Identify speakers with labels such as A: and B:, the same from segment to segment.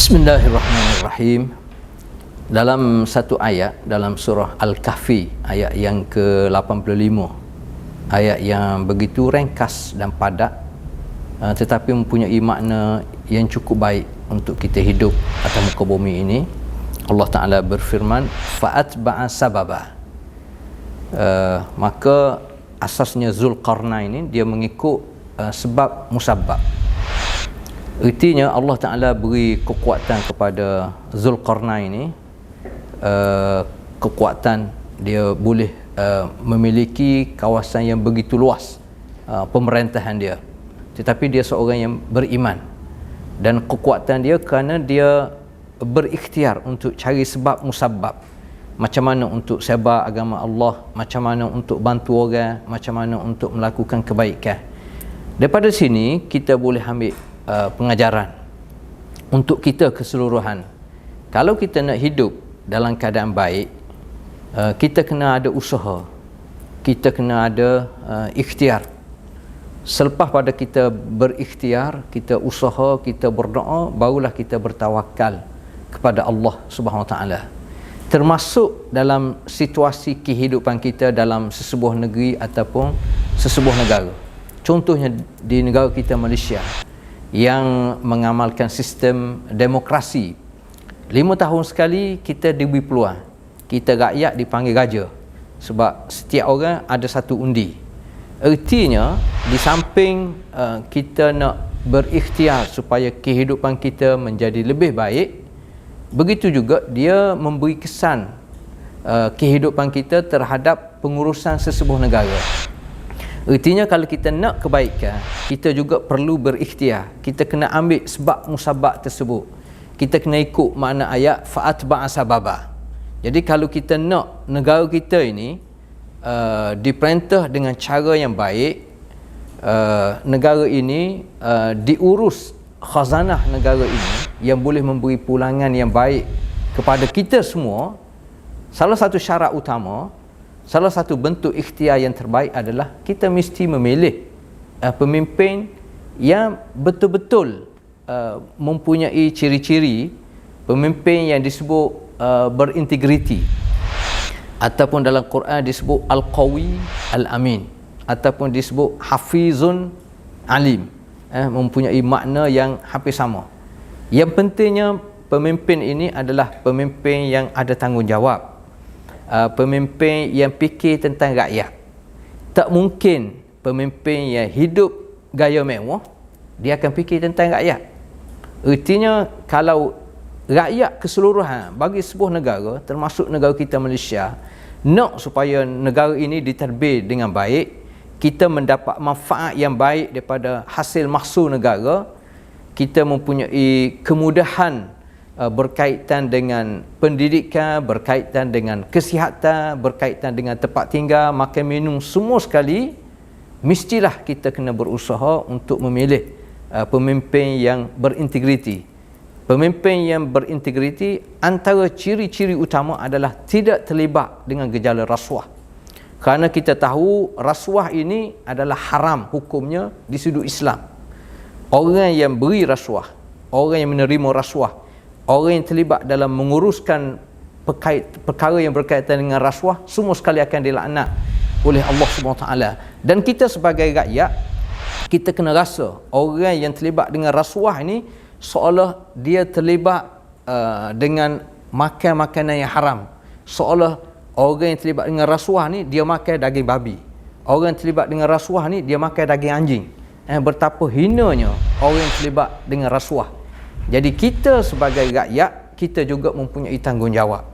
A: Bismillahirrahmanirrahim. Dalam satu ayat dalam surah Al-Kahfi, ayat yang ke-85, ayat yang begitu ringkas dan padat, tetapi mempunyai makna yang cukup baik untuk kita hidup atas muka bumi ini. Allah Ta'ala berfirman, fa'atba'a sababa. Maka asasnya Zulqarnain ini dia mengikut sebab musabab. Artinya Allah Ta'ala beri kekuatan kepada Zulqarnain ini, kekuatan dia boleh memiliki kawasan yang begitu luas, pemerintahan dia, tetapi dia seorang yang beriman, dan kekuatan dia kerana dia berikhtiar untuk cari sebab musabab, macam mana untuk sebar agama Allah, macam mana untuk bantu orang, macam mana untuk melakukan kebaikan. Daripada sini kita boleh ambil pengajaran untuk kita keseluruhan. Kalau kita nak hidup dalam keadaan baik, kita kena ada usaha, kita kena ada ikhtiar. Selepas pada kita berikhtiar, kita usaha, kita berdoa, barulah kita bertawakal kepada Allah Subhanahu Wa Taala. Termasuk dalam situasi kehidupan kita dalam sesebuah negeri ataupun sesebuah negara. Contohnya di negara kita Malaysia yang mengamalkan sistem demokrasi. 5 tahun sekali kita diberi peluang. Kita rakyat dipanggil raja, sebab setiap orang ada satu undi. Artinya di samping kita nak berikhtiar supaya kehidupan kita menjadi lebih baik, begitu juga dia memberi kesan kehidupan kita terhadap pengurusan sesebuah negara. Artinya kalau kita nak kebaikan, kita juga perlu berikhtiar. Kita kena ambil sebab musabab tersebut. Kita kena ikut makna ayat fa'atba'a sababa. Jadi kalau kita nak negara kita ini diperintah dengan cara yang baik, negara ini diurus khazanah negara ini yang boleh memberi pulangan yang baik kepada kita semua, salah satu syarat utama, salah satu bentuk ikhtiar yang terbaik adalah kita mesti memilih pemimpin yang betul-betul mempunyai ciri-ciri pemimpin yang disebut berintegriti, ataupun dalam Quran disebut Al-Qawi Al-Amin, ataupun disebut Hafizun Alim, mempunyai makna yang hampir sama. Yang pentingnya pemimpin ini adalah pemimpin yang ada tanggungjawab, pemimpin yang fikir tentang rakyat. Tak mungkin pemimpin yang hidup gaya mewah dia akan fikir tentang rakyat. Artinya kalau rakyat keseluruhan bagi sebuah negara, termasuk negara kita Malaysia, nak supaya negara ini ditadbir dengan baik, kita mendapat manfaat yang baik daripada hasil mahsul negara, kita mempunyai kemudahan berkaitan dengan pendidikan, berkaitan dengan kesihatan, berkaitan dengan tempat tinggal, makan minum, semua sekali, mestilah kita kena berusaha untuk memilih pemimpin yang berintegriti. Pemimpin yang berintegriti, antara ciri-ciri utama adalah tidak terlibat dengan gejala rasuah. Kerana kita tahu rasuah ini adalah haram hukumnya di sudut Islam. Orang yang beri rasuah, orang yang menerima rasuah, orang yang terlibat dalam menguruskan perkara yang berkaitan dengan rasuah, semua sekali akan dilaknat oleh Allah SWT. Dan kita sebagai rakyat, kita kena rasa orang yang terlibat dengan rasuah ini seolah dia terlibat dengan makan makanan yang haram. Seolah orang yang terlibat dengan rasuah ni dia makan daging babi. Orang yang terlibat dengan rasuah ni dia makan daging anjing. Betapa hinanya orang yang terlibat dengan rasuah. Jadi kita sebagai rakyat, kita juga mempunyai tanggungjawab.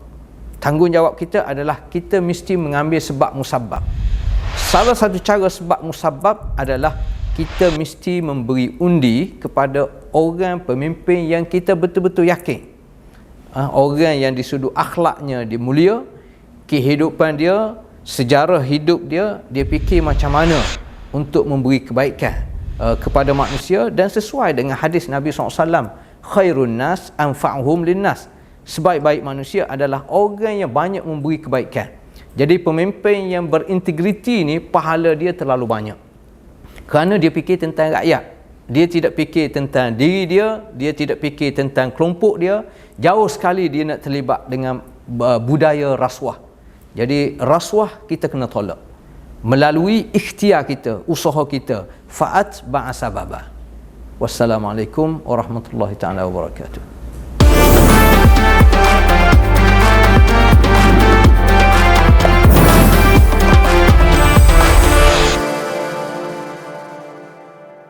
A: Tanggungjawab kita adalah kita mesti mengambil sebab musabab. Salah satu cara sebab musabab adalah kita mesti memberi undi kepada orang pemimpin yang kita betul-betul yakin. Orang yang di sudut akhlaknya dia mulia, kehidupan dia, sejarah hidup dia, dia fikir macam mana untuk memberi kebaikan kepada manusia, dan sesuai dengan hadis Nabi SAW, khairun nas anfa'uhum linnas. Sebaik-baik manusia adalah orang yang banyak memberi kebaikan. Jadi pemimpin yang berintegriti ni pahala dia terlalu banyak, kerana dia fikir tentang rakyat. dia tidak fikir tentang diri dia, dia tidak fikir tentang kelompok dia, jauh sekali dia nak terlibat dengan budaya rasuah. Jadi rasuah kita kena tolak melalui ikhtiar kita, usaha kita. Fa'at ba'asababa. Wassalamualaikum warahmatullahi taala wabarakatuh.